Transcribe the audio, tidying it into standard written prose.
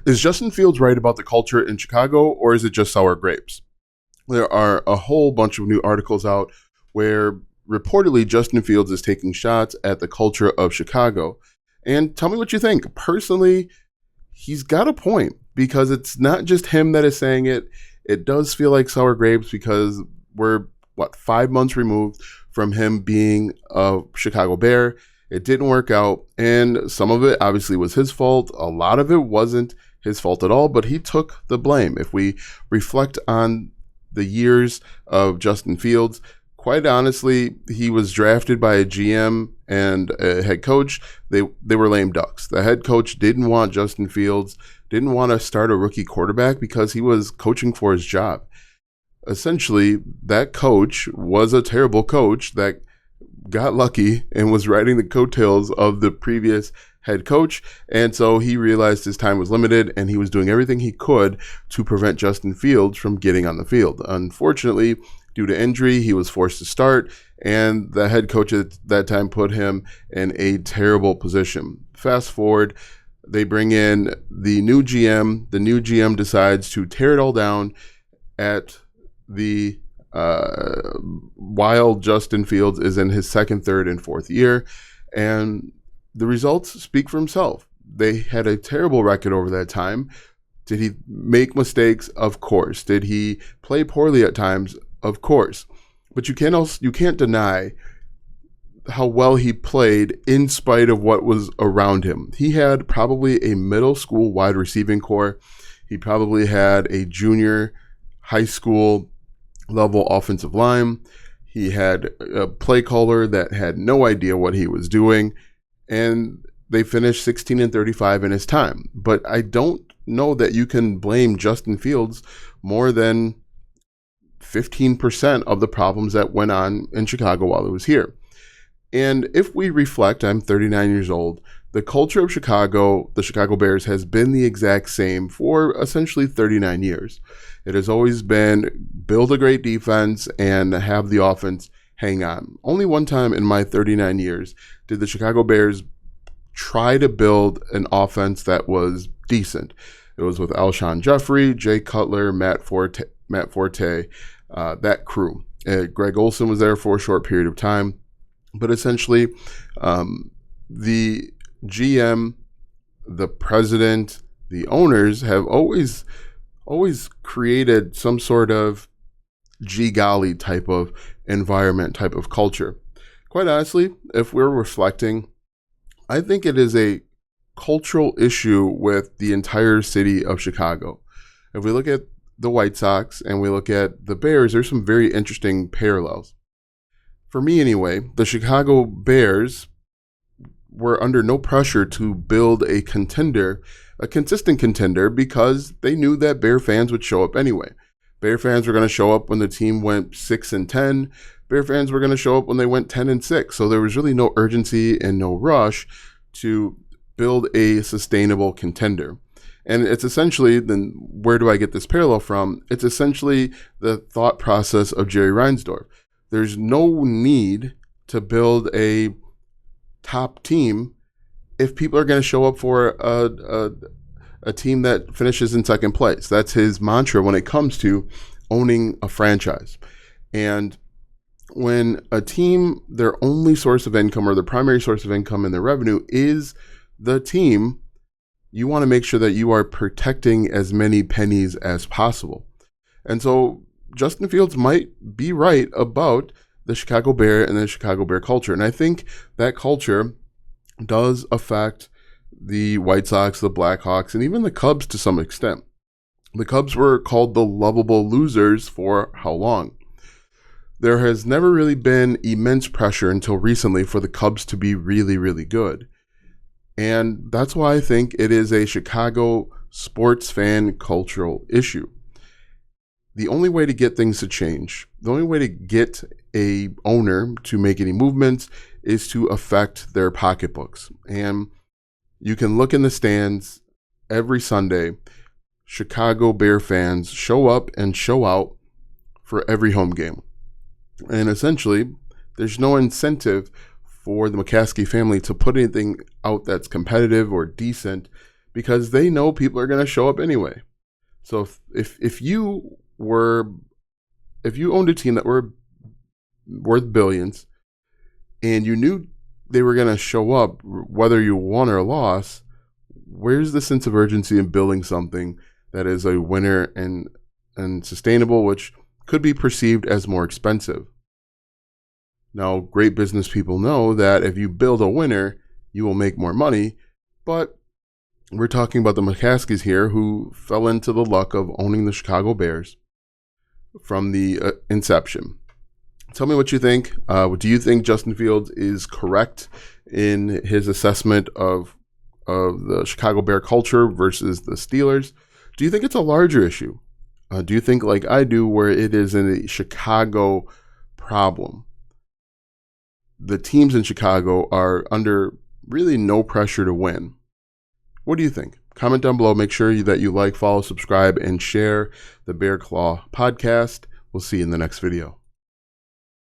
Is Justin Fields right about the culture in Chicago, or is it just sour grapes? There are a whole bunch of new articles out where reportedly Justin Fields is taking shots at the culture of Chicago. And tell me what you think. Personally, he's got a point because it's not just him that is saying it. It does feel like sour grapes because we're, 5 months removed from him being a Chicago Bear. It didn't work out, and some of it obviously was his fault. A lot of it wasn't his fault at all, but he took the blame. If we reflect on the years of Justin Fields, quite honestly, he was drafted by a GM and a head coach. They were lame ducks. The head coach didn't want Justin Fields, didn't want to start a rookie quarterback because he was coaching for his job. Essentially, that coach was a terrible coach that got lucky and was riding the coattails of the previous head coach. And so he realized his time was limited and he was doing everything he could to prevent Justin Fields from getting on the field. Unfortunately, due to injury, he was forced to start, and the head coach at that time put him in a terrible position. Fast forward, they bring in the new GM. The new GM decides to tear it all down at the while Justin Fields is in his second, third, and fourth year. And the results speak for himself. They had a terrible record over that time. Did he make mistakes? Of course. Did he play poorly at times? Of course. But you can't deny how well he played in spite of what was around him. He had probably a middle school wide receiving core. He probably had a junior high school level offensive line. He had a play caller that had no idea what he was doing, and they finished 16-35 in his time. But I don't know that you can blame Justin Fields more than 15% of the problems that went on in Chicago while he was here. And if we reflect, I'm 39 years old, the culture of Chicago, the Chicago Bears, has been the exact same for essentially 39 years. It has always been build a great defense and have the offense hang on. Only one time in my 39 years did the Chicago Bears try to build an offense that was decent. It was with Alshon Jeffrey, Jay Cutler, Matt Forte, that crew. Greg Olson was there for a short period of time. But essentially, the GM, the president, the owners have always created some sort of gee golly type of environment, type of culture. Quite honestly, if we're reflecting, I think it is a cultural issue with the entire city of Chicago. If we look at the White Sox and we look at the Bears, there's some very interesting parallels. For me anyway, the Chicago Bears were under no pressure to build a contender, a consistent contender, because they knew that Bear fans would show up anyway. Bear fans were going to show up when the team went 6-10. Bear fans were going to show up when they went 10-6. So there was really no urgency and no rush to build a sustainable contender. And it's essentially, then where do I get this parallel from? It's essentially the thought process of Jerry Reinsdorf. There's no need to build a top team if people are going to show up for a team that finishes in second place. That's his mantra when it comes to owning a franchise. And when a team, their only source of income or their primary source of income and their revenue is the team, you want to make sure that you are protecting as many pennies as possible. And so Justin Fields might be right about the Chicago Bear and the Chicago Bear culture. And I think that culture does affect the White Sox, the Blackhawks, and even the Cubs to some extent. The Cubs were called the lovable losers for how long? There has never really been immense pressure until recently for the Cubs to be really, really good. And that's why I think it is a Chicago sports fan cultural issue. The only way to get things to change, the only way to get a owner to make any movements is to affect their pocketbooks. And you can look in the stands every Sunday. Chicago Bear fans show up and show out for every home game. And essentially, there's no incentive for the McCaskey family to put anything out that's competitive or decent because they know people are going to show up anyway. So if you owned a team that were worth billions and you knew they were going to show up whether you won or lost, where's the sense of urgency in building something that is a winner and sustainable, which could be perceived as more expensive? Now, great business people know that if you build a winner, you will make more money, but we're talking about the McCaskeys here, who fell into the luck of owning the Chicago Bears from the inception. Tell me what you think. Do you think Justin Fields is correct in his assessment of the Chicago Bear culture versus the Steelers? Do you think it's a larger issue? Do you think, like I do, where it is a Chicago problem? The teams in Chicago are under really no pressure to win. What do you think? Comment down below. Make sure that you like, follow, subscribe, and share the Bear Claw podcast. We'll see you in the next video.